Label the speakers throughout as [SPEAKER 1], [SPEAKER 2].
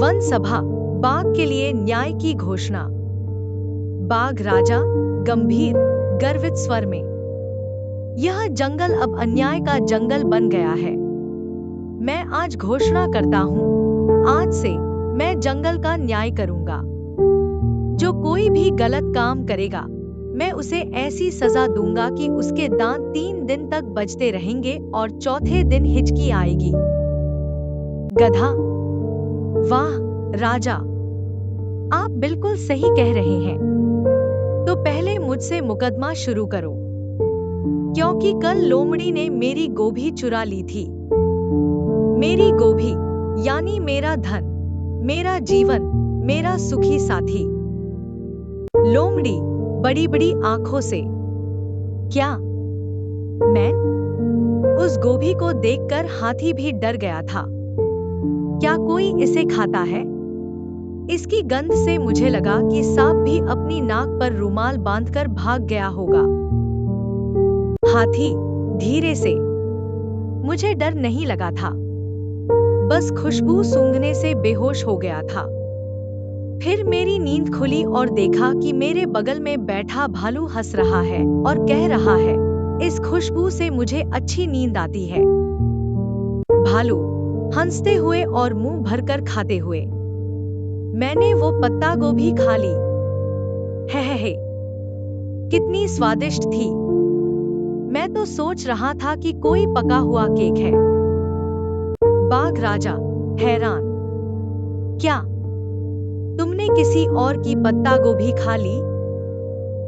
[SPEAKER 1] One सभा, बाघ के लिए न्याय की घोषणा। बाघ राजा, गंभीर, गर्वित स्वर में। यह जंगल अब अन्याय का जंगल बन गया है। मैं आज घोषणा करता हूँ, आज से मैं जंगल का न्याय करूंगा। जो कोई भी गलत काम करेगा, मैं उसे ऐसी सजा दूंगा कि उसके दांत 3 दिन तक बजते रहेंगे और चौथे दिन हिचकी आएगी। गधा। वाह राजा, आप बिल्कुल सही कह रहे हैं। तो पहले मुझसे मुकदमा शुरू करो, क्योंकि कल लोमड़ी ने मेरी गोभी चुरा ली थी। मेरी गोभी यानी मेरा धन, मेरा जीवन, मेरा सुखी साथी। लोमड़ी बड़ी बड़ी आंखों से। क्या? मैं? उस गोभी को देखकर हाथी भी डर गया था। क्या कोई इसे खाता है? इसकी गंध से मुझे लगा कि सांप भी अपनी नाक पर रुमाल बांधकर भाग गया होगा। हाथी धीरे से। मुझे डर नहीं लगा था, बस खुशबू सूंघने से बेहोश हो गया था। फिर मेरी नींद खुली और देखा कि मेरे बगल में बैठा भालू हंस रहा है और कह रहा है, इस खुशबू से मुझे अच्छी नींद आती है। भालू हंसते हुए और मुंह भरकर खाते हुए। मैंने वो पत्ता गोभी खा ली। हे, कितनी स्वादिष्ट थी। मैं तो सोच रहा था कि कोई पका हुआ केक है। बाघ राजा हैरान। क्या तुमने किसी और की पत्ता गोभी खा ली?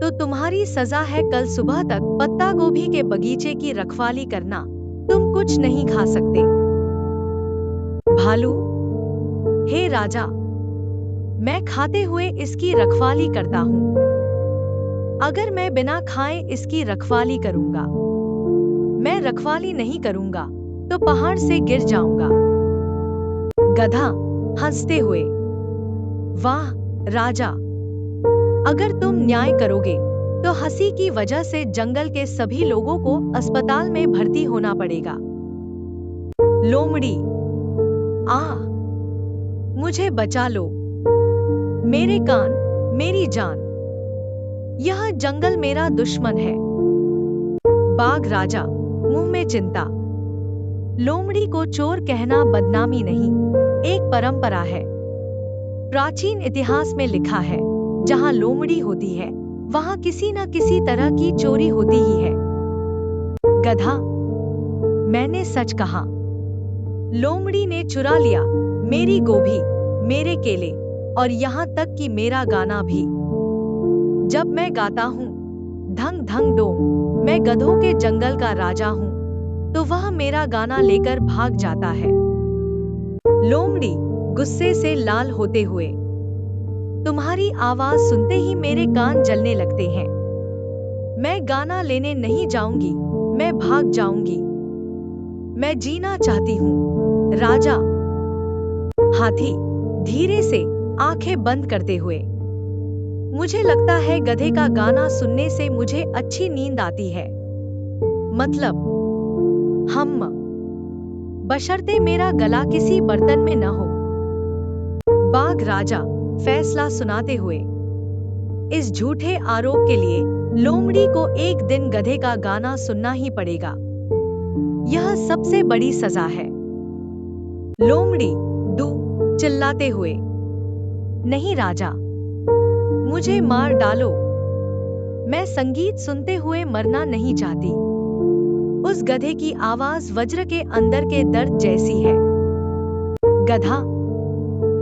[SPEAKER 1] तो तुम्हारी सजा है कल सुबह तक पत्ता गोभी के बगीचे की रखवाली करना। तुम कुछ नहीं खा सकते। भालू, हे राजा, मैं खाते हुए इसकी रखवाली करता हूँ। अगर मैं बिना खाए इसकी रखवाली करूंगा, मैं रखवाली नहीं करूंगा तो पहाड़ से गिर जाऊंगा। गधा हंसते हुए। वाह राजा, अगर तुम न्याय करोगे तो हंसी की वजह से जंगल के सभी लोगों को अस्पताल में भर्ती होना पड़ेगा। लोमड़ी, मुझे बचा लो। मेरे कान, मेरी जान। यह जंगल मेरा दुश्मन है। बाघ राजा मुंह में चिंता। लोमड़ी को चोर कहना बदनामी नहीं, एक परंपरा है। प्राचीन इतिहास में लिखा है, जहां लोमड़ी होती है वहां किसी न किसी तरह की चोरी होती ही है। गधा, मैंने सच कहा। लोमड़ी ने चुरा लिया मेरी गोभी, मेरे केले और यहाँ तक कि मेरा गाना भी। जब मैं गाता हूँ धंग धंग डोंग, मैं गधों के जंगल का राजा हूँ, तो वह मेरा गाना लेकर भाग जाता है। लोमड़ी गुस्से से लाल होते हुए। तुम्हारी आवाज सुनते ही मेरे कान जलने लगते हैं। मैं गाना लेने नहीं जाऊंगी, मैं भाग जाऊंगी। मैं जीना चाहती हूँ राजा। हाथी धीरे से आंखें बंद करते हुए। मुझे लगता है गधे का गाना सुनने से मुझे अच्छी नींद आती है। मतलब बशर्ते मेरा गला किसी बर्तन में न हो। बाघ राजा फैसला सुनाते हुए। इस झूठे आरोप के लिए लोमड़ी को एक दिन गधे का गाना सुनना ही पड़ेगा। यह सबसे बड़ी सजा है। लोमड़ी चिल्लाते हुए। नहीं राजा, मुझे मार डालो। मैं संगीत सुनते हुए मरना नहीं चाहती। उस गधे की आवाज वज्र के अंदर के दर्द जैसी है। गधा,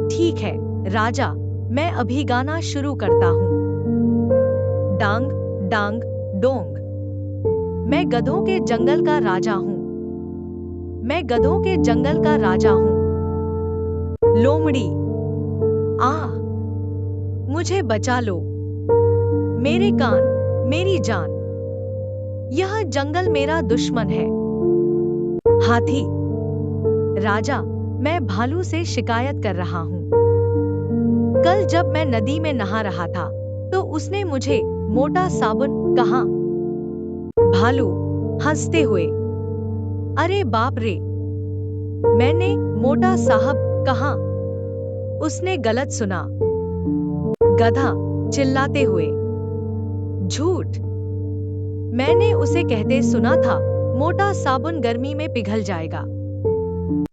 [SPEAKER 1] ठीक है राजा, मैं अभी गाना शुरू करता हूँ। डांग डांग डोंग। मैं गधों के जंगल का राजा हूँ। मैं गधों के जंगल का राजा हूँ। लोमड़ी, मुझे बचा लो। मेरे कान, मेरी जान। यह जंगल मेरा दुश्मन है। हाथी, राजा, मैं भालू से शिकायत कर रहा हूँ। कल जब मैं नदी में नहा रहा था, तो उसने मुझे मोटा साबुन कहा। भालू हंसते हुए। अरे बाप रे, मैंने मोटा साहब कहा। उसने गलत सुना। गधा चिल्लाते हुए, झूठ। मैंने उसे कहते सुना था, मोटा साबुन गर्मी में पिघल जाएगा।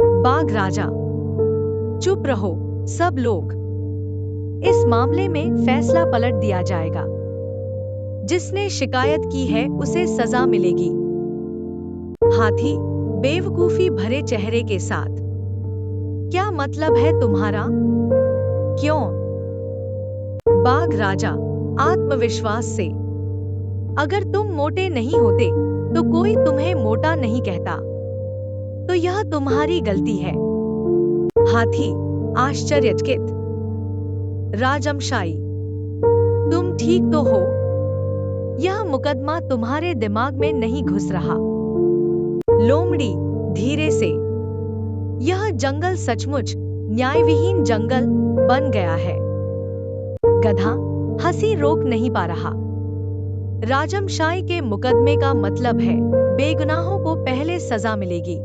[SPEAKER 1] बाघ राजा, चुप रहो सब लोग। इस मामले में फैसला पलट दिया जाएगा। जिसने शिकायत की है उसे सजा मिलेगी। हाथी बेवकूफी भरे चेहरे के साथ, क्या मतलब है तुम्हारा? क्यों? बाघ राजा आत्मविश्वास से, अगर तुम मोटे नहीं होते तो कोई तुम्हें मोटा नहीं कहता, तो यह तुम्हारी गलती है। हाथी आश्चर्यचकित, राजमशाही, तुम ठीक तो हो? यह मुकदमा तुम्हारे दिमाग में नहीं घुस रहा। लोमड़ी धीरे से, यह जंगल सचमुच न्यायविहीन जंगल बन गया है। गधा हंसी रोक नहीं पा रहा। राजमशाही के मुकदमे का मतलब है बेगुनाहों को पहले सजा मिलेगी।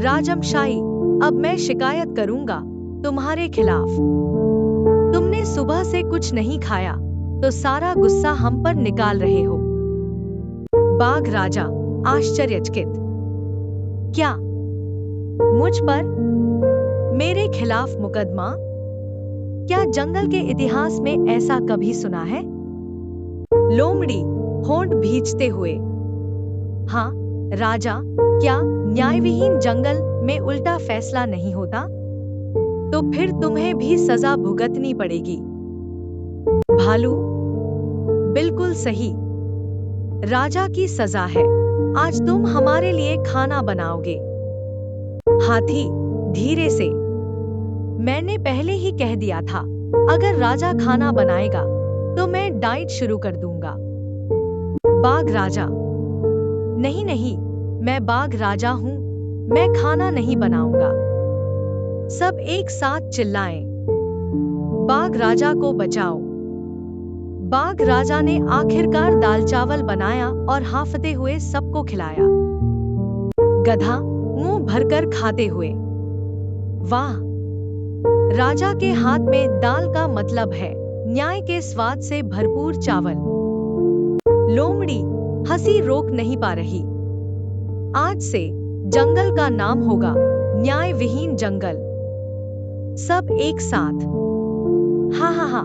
[SPEAKER 1] राजमशाही, अब मैं शिकायत करूंगा तुम्हारे खिलाफ। तुमने सुबह से कुछ नहीं खाया तो सारा गुस्सा हम पर निकाल रहे हो। बाघ राजा आश्चर्यचकित, क्या मुझ पर? मेरे खिलाफ मुकदमा? क्या जंगल के इतिहास में ऐसा कभी सुना है? लोमड़ी होंठ भींचते हुए, हाँ राजा, क्या न्यायविहीन जंगल में उल्टा फैसला नहीं होता? तो फिर तुम्हें भी सजा भुगतनी पड़ेगी। भालू, बिल्कुल सही। राजा की सजा है, आज तुम हमारे लिए खाना बनाओगे। हाथी धीरे से, मैंने पहले ही कह दिया था, अगर राजा खाना बनाएगा तो मैं डाइट शुरू कर दूंगा। बाघ राजा, नहीं नहीं, मैं बाघ राजा हूं, मैं खाना नहीं बनाऊंगा। सब एक साथ चिल्लाएं, बाघ राजा को बचाओ। बाघ राजा ने आखिरकार दाल चावल बनाया और हांफते हुए सबको खिलाया। गधा मुंह भरकर खाते हुए, वाह, राजा के हाथ में दाल का मतलब है न्याय के स्वाद से भरपूर चावल। लोमड़ी हंसी रोक नहीं पा रही। आज से जंगल का नाम होगा न्याय विहीन जंगल। सब एक साथ, हा हा हा।